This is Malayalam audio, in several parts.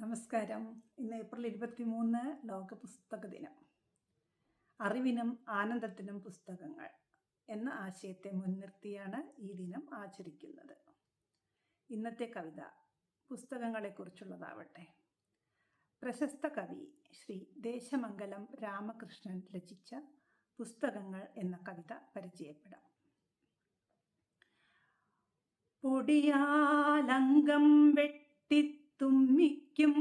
നമസ്കാരം. ഇന്ന് ഏപ്രിൽ 23 ലോക പുസ്തക ദിനം. അറിവിനും ആനന്ദത്തിനും പുസ്തകങ്ങൾ എന്ന ആശയത്തെ മുൻനിർത്തിയാണ് ഈ ദിനം ആചരിക്കുന്നത്. ഇന്നത്തെ കവിത പുസ്തകങ്ങളെക്കുറിച്ചുള്ളതാവട്ടെ. പ്രശസ്ത കവി ശ്രീ ദേശമംഗലം രാമകൃഷ്ണൻ രചിച്ച പുസ്തകങ്ങൾ എന്ന കവിത പരിചയപ്പെടാം. പൊടിയാലങ്കം വെട്ടിത്തുമ്മിക്കും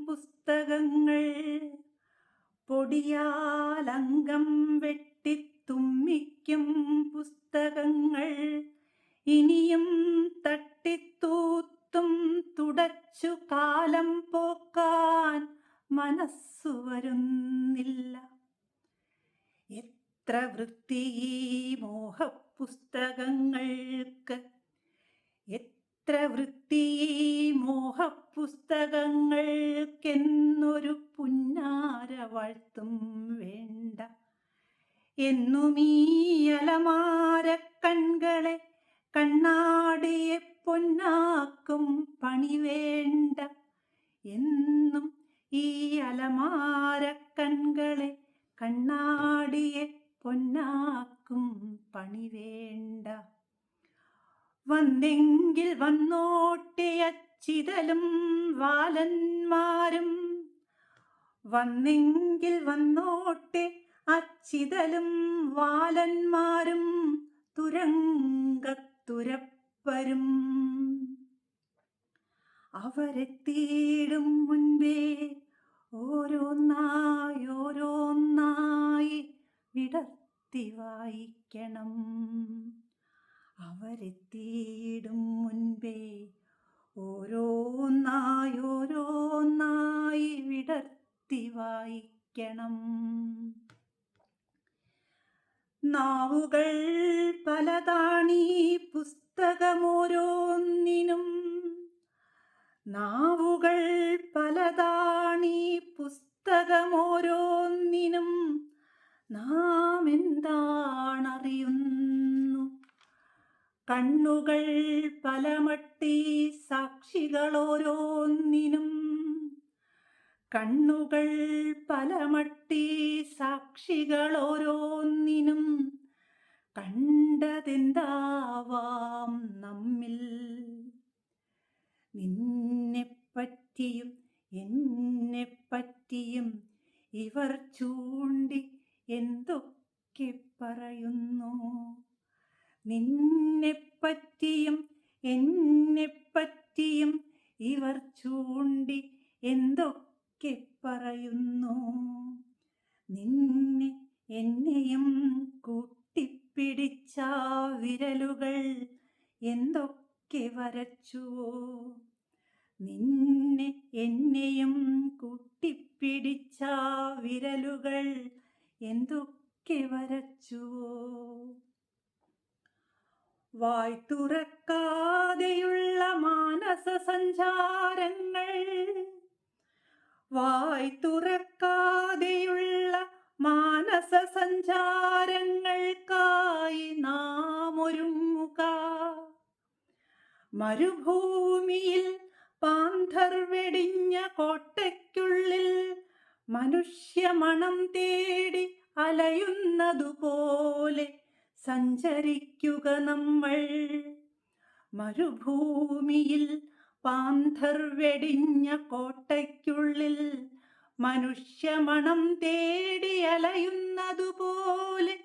പുസ്തകങ്ങൾ, പൊടിയാലങ്കം വെട്ടിത്തുമ്മിക്കും പുസ്തകങ്ങൾ, ഇനിയും തട്ടിത്തൂത്തും തുടച്ചു കാലം പോക്കാൻ മനസ്സു വരുന്നില്ല. എത്ര വൃത്തി ഈ മോഹപുസ്തകങ്ങൾക്ക്, എത്ര വൃത്തി ഈ മോഹപുസ്തകങ്ങൾക്കെന്നൊരു പുന്നാര വാഴ്ത്തും വേണ്ട. എന്നും ഈ അലമാര കൺകളെ കണ്ണാടിയെ പൊന്നാക്കും പണി വേണ്ട. എന്നും ഈ അലമാര കൺകളെ കണ്ണാടിയെ പൊന്നാക്കും പണി വേണ്ട. വന്നെങ്കിൽ വന്നോട്ടെ അച്ചിതലും വാലന്മാരും, വന്നെങ്കിൽ വന്നോട്ടെ അച്ചിതലും വാലന്മാരും തുരങ്കത്തുരപ്പരും. അവരെത്തിയിടും മുൻപേ ഓരോന്നായി ഓരോന്നായി വിടർത്തി വായിക്കണം. അവരെത്തിയിടും മുൻപേ ഓരോന്നായി ഓരോന്നായി വിടർത്തി വായിക്കണം. നാവുകൾ പലതാണീ പുസ്തകമോരോന്നിനും, നാവുകൾ പലതാണീ പുസ്തകമോരോന്നിനും. നാം എന്താണറിയുന്നു? കണ്ണുകൾ പലമട്ടി സാക്ഷികളോരോന്നിനും, കണ്ണുകൾ പലമട്ടി സാക്ഷികളോരോന്നിനും. കണ്ടതെന്താവാം നമ്മിൽ? നിന്നെപ്പറ്റിയും എന്നെപ്പറ്റിയും ഇവർ ചൂണ്ടി എന്തൊക്കെ പറയുന്നു? നിന്നെപ്പറ്റിയും എന്നെപ്പറ്റിയും ഇവർ ചൂണ്ടി എന്തൊക്കെ പറയുന്നു? നിന്നെ എന്നെയും കൂട്ടിപ്പിടിച്ച വിരലുകൾ എന്തൊക്കെ വരച്ചുവോ? നിന്നെ എന്നെയും കൂട്ടിപ്പിടിച്ച വിരലുകൾ എന്തൊക്കെ വരച്ചുവോ? വായ് തുറക്കാതെയുള്ള മാനസ സഞ്ചാരങ്ങൾ, വായ് തുറക്കാതെയുള്ള മാനസ സഞ്ചാരങ്ങൾക്കായി നാം ഒരുങ്ങുക. മരുഭൂമിയിൽ പാന്തർ വെടിഞ്ഞ കോട്ടയ്ക്കുള്ളിൽ മനുഷ്യമണം തേടി അലയുന്നതുപോലെ സഞ്ചരിക്കുക നമ്മൾ. മരുഭൂമിയിൽ പാന്തർ വെടിഞ്ഞ കോട്ടയ്ക്കുള്ളിൽ മനുഷ്യമണം തേടി അലയുന്നതുപോലെ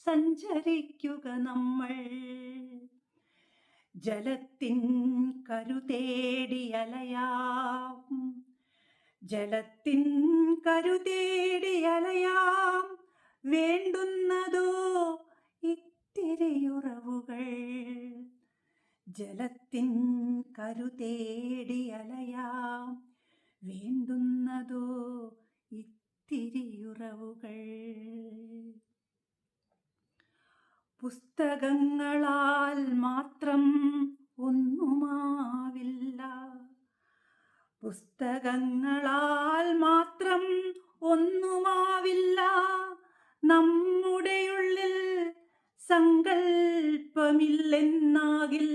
സഞ്ചരിക്കുക നമ്മൾ. ജലത്തിൻ കരുതേടി അലയാം, ജലത്തിൻ കരുതേടി അലയാം. വേണ്ടുന്നതോ ഇത്തിരിയുറവുകൾ. ജലത്തിൻ കരുതേടി അലയാം. വേണ്ടുന്നതോ ഇത്തിരിയുറവുകൾ. പുസ്തകങ്ങളാൽ മാത്രം ഒന്നുമാവില്ല, പുസ്തകങ്ങളാൽ മാത്രം ഒന്നുമാവില്ല. നമ്മുടെ ഉള്ളിൽ സങ്കൽപ്പമില്ലെന്നാകിൽ.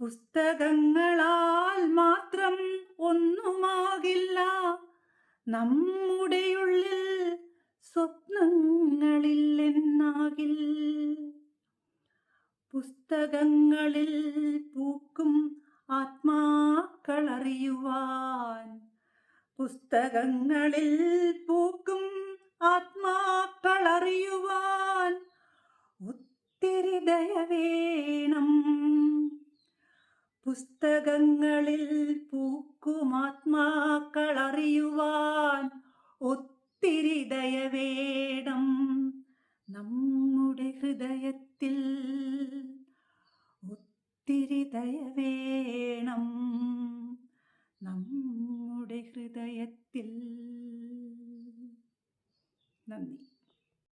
പുസ്തകങ്ങളാൽ മാത്രം ഒന്നും നമ്മുടെ ഉള്ളിൽ സ്വപ്നങ്ങളില്ലെന്നാകിൽ പുസ്തകങ്ങളിൽ പൂക്കും ആത്മാക്കളറിയുവാൻ, പുസ്തകങ്ങളിൽ പൂക്കും ആത്മാക്കളറിയുവാൻ ഒത്തിരി ദയ വേണം. പുസ്തകങ്ങളിൽ പൂക്കും ആത്മാക്കളറിയുവാൻ ഒത്തിരി ദയ വേണം. നമ്മുടെ ഹൃദയത്തിൽ ഒത്തിരി ദയ വേണം. നമ്മുടെ ഹൃദയത്തിൽ. നന്ദി.